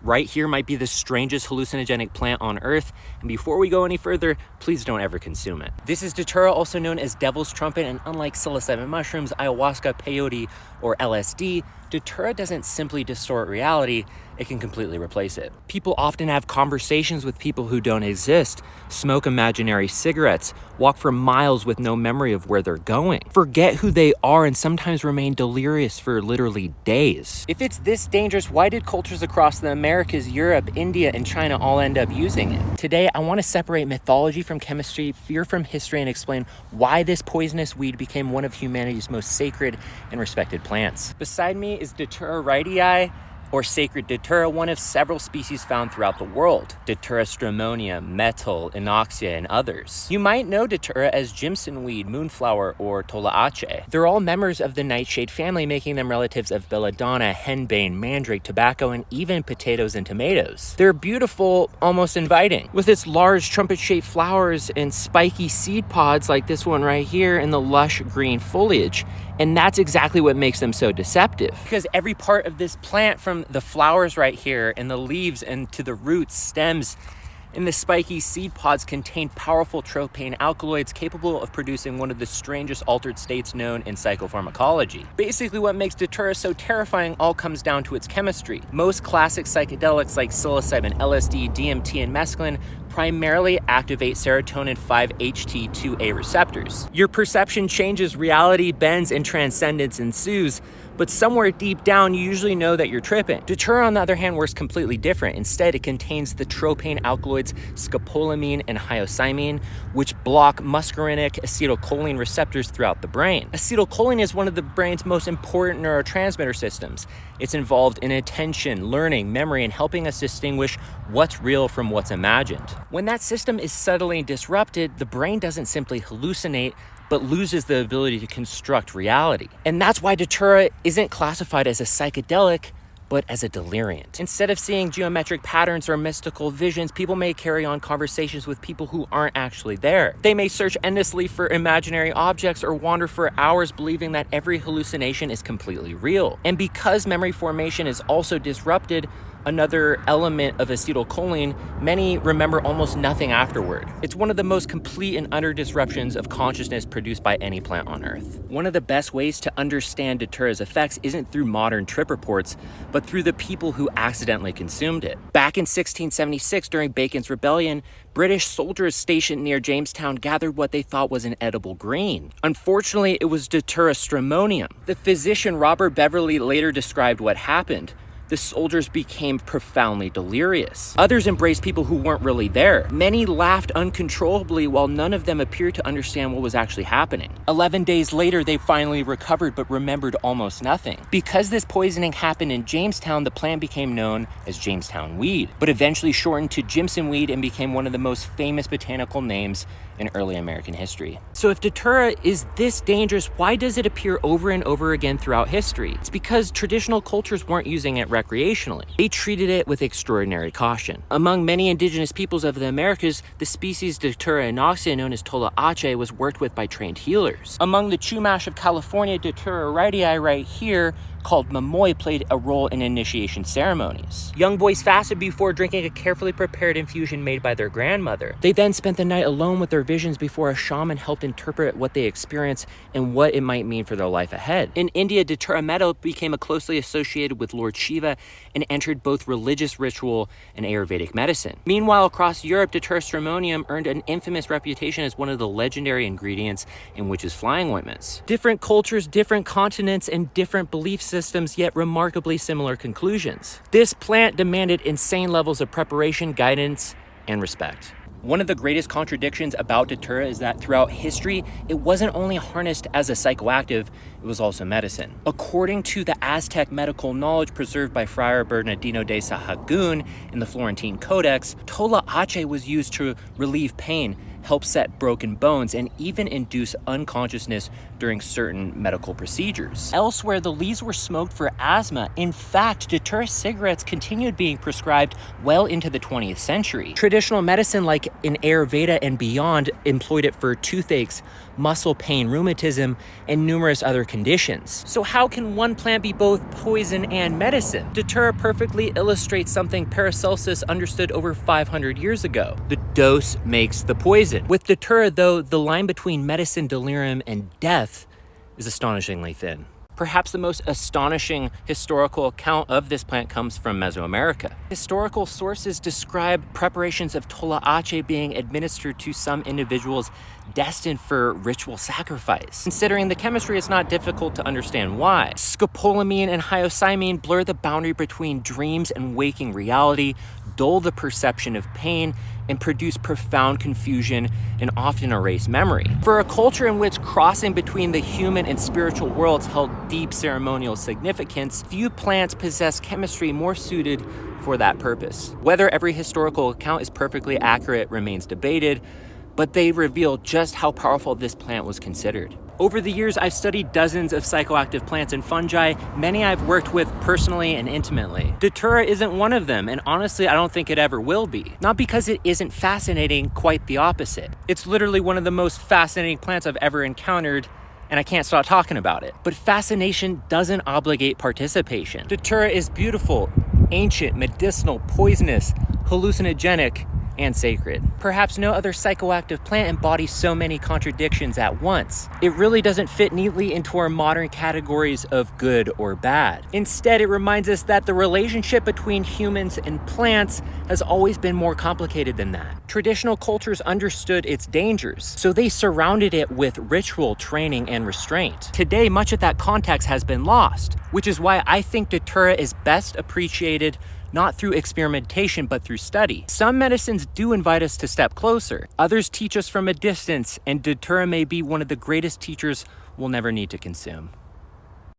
right here might be the strangest hallucinogenic plant on earth, and before we go any further, please don't ever consume it. This is Datura, also known as devil's trumpet, and unlike psilocybin mushrooms, ayahuasca, peyote, or LSD, Datura doesn't simply distort reality, it can completely replace it. People often have conversations with people who don't exist, smoke imaginary cigarettes, walk for miles with no memory of where they're going, forget who they are, and sometimes remain delirious for literally days. If it's this dangerous, why did cultures across the Americas, Europe, India, and China all end up using it? Today, I want to separate mythology from chemistry, fear from history, and explain why this poisonous weed became one of humanity's most sacred and respected plants. Beside me is Datura wrightii, or sacred datura, one of several species found throughout the world. Datura stramonium, metal, inoxia, and others. You might know datura as Jimson weed, moonflower, or tolaache. They're all members of the nightshade family, making them relatives of belladonna, henbane, mandrake, tobacco, and even potatoes and tomatoes. They're beautiful, almost inviting, with its large trumpet-shaped flowers and spiky seed pods like this one right here and the lush green foliage. And that's exactly what makes them so deceptive. Because every part of this plant, from the flowers right here and the leaves and to the roots, stems, and the spiky seed pods, contain powerful tropane alkaloids capable of producing one of the strangest altered states known in psychopharmacology. Basically, what makes Datura so terrifying all comes down to its chemistry. Most classic psychedelics like psilocybin, LSD, DMT, and mescaline primarily activate serotonin 5-HT2A receptors. Your perception changes, reality bends, and transcendence ensues, but somewhere deep down, you usually know that you're tripping. Datura, on the other hand, works completely different. Instead, it contains the tropane alkaloids scopolamine and hyoscyamin, which block muscarinic acetylcholine receptors throughout the brain. Acetylcholine is one of the brain's most important neurotransmitter systems. It's involved in attention, learning, memory, and helping us distinguish what's real from what's imagined. When that system is subtly disrupted, the brain doesn't simply hallucinate, but loses the ability to construct reality. And that's why Datura isn't classified as a psychedelic, but as a deliriant. Instead of seeing geometric patterns or mystical visions, people may carry on conversations with people who aren't actually there. They may search endlessly for imaginary objects or wander for hours believing that every hallucination is completely real. And because memory formation is also disrupted, another element of acetylcholine, many remember almost nothing afterward. It's one of the most complete and utter disruptions of consciousness produced by any plant on Earth. One of the best ways to understand Datura's effects isn't through modern trip reports, but through the people who accidentally consumed it. Back in 1676, during Bacon's Rebellion, British soldiers stationed near Jamestown gathered what they thought was an edible grain. Unfortunately, it was Datura stramonium. The physician Robert Beverly later described what happened. The soldiers became profoundly delirious. Others embraced people who weren't really there. Many laughed uncontrollably while none of them appeared to understand what was actually happening. 11 days later, they finally recovered but remembered almost nothing. Because this poisoning happened in Jamestown, the plant became known as Jamestown weed, but eventually shortened to Jimson weed and became one of the most famous botanical names in early American history. So if Datura is this dangerous, why does it appear over and over again throughout history? It's because traditional cultures weren't using it recreationally. They treated it with extraordinary caution. Among many indigenous peoples of the Americas, the species Datura inoxia, known as tolaache, was worked with by trained healers. Among the Chumash of California, Datura wrightii right here, called Mamoy, played a role in initiation ceremonies. Young boys fasted before drinking a carefully prepared infusion made by their grandmother. They then spent the night alone with their visions before a shaman helped interpret what they experienced and what it might mean for their life ahead. In India, Datura metal became closely associated with Lord Shiva and entered both religious ritual and Ayurvedic medicine. Meanwhile, across Europe, Datura stramonium earned an infamous reputation as one of the legendary ingredients in witches' flying ointments. Different cultures, different continents, and different belief systems, yet remarkably similar conclusions. This plant demanded insane levels of preparation, guidance, and respect. One of the greatest contradictions about Datura is that throughout history, it wasn't only harnessed as a psychoactive, it was also medicine. According to the Aztec medical knowledge preserved by Friar Bernardino de Sahagún in the Florentine Codex, tolaache was used to relieve pain, help set broken bones, and even induce unconsciousness during certain medical procedures. Elsewhere, the leaves were smoked for asthma. In fact, Datura cigarettes continued being prescribed well into the 20th century. Traditional medicine like in Ayurveda and beyond employed it for toothaches, muscle pain, rheumatism, and numerous other conditions. So how can one plant be both poison and medicine? Datura perfectly illustrates something Paracelsus understood over 500 years ago. The dose makes the poison. With Datura, though, the line between medicine, delirium, and death is astonishingly thin. Perhaps the most astonishing historical account of this plant comes from Mesoamerica. Historical sources describe preparations of tolaache being administered to some individuals destined for ritual sacrifice. Considering the chemistry, it's not difficult to understand why. Scopolamine and hyoscyamine blur the boundary between dreams and waking reality, dull the perception of pain, and produce profound confusion and often erase memory. For a culture in which crossing between the human and spiritual worlds held deep ceremonial significance, few plants possess chemistry more suited for that purpose. Whether every historical account is perfectly accurate remains debated, but they reveal just how powerful this plant was considered. Over the years, I've studied dozens of psychoactive plants and fungi, many I've worked with personally and intimately. Datura isn't one of them, and honestly, I don't think it ever will be. Not because it isn't fascinating, quite the opposite. It's literally one of the most fascinating plants I've ever encountered, and I can't stop talking about it. But fascination doesn't obligate participation. Datura is beautiful, ancient, medicinal, poisonous, hallucinogenic, and sacred. Perhaps no other psychoactive plant embodies so many contradictions at once. It really doesn't fit neatly into our modern categories of good or bad. Instead, it reminds us that the relationship between humans and plants has always been more complicated than that. Traditional cultures understood its dangers, so they surrounded it with ritual, training, and restraint. Today, much of that context has been lost, which is why I think Datura is best appreciated not through experimentation, but through study. Some medicines do invite us to step closer. Others teach us from a distance, and Datura may be one of the greatest teachers we'll never need to consume.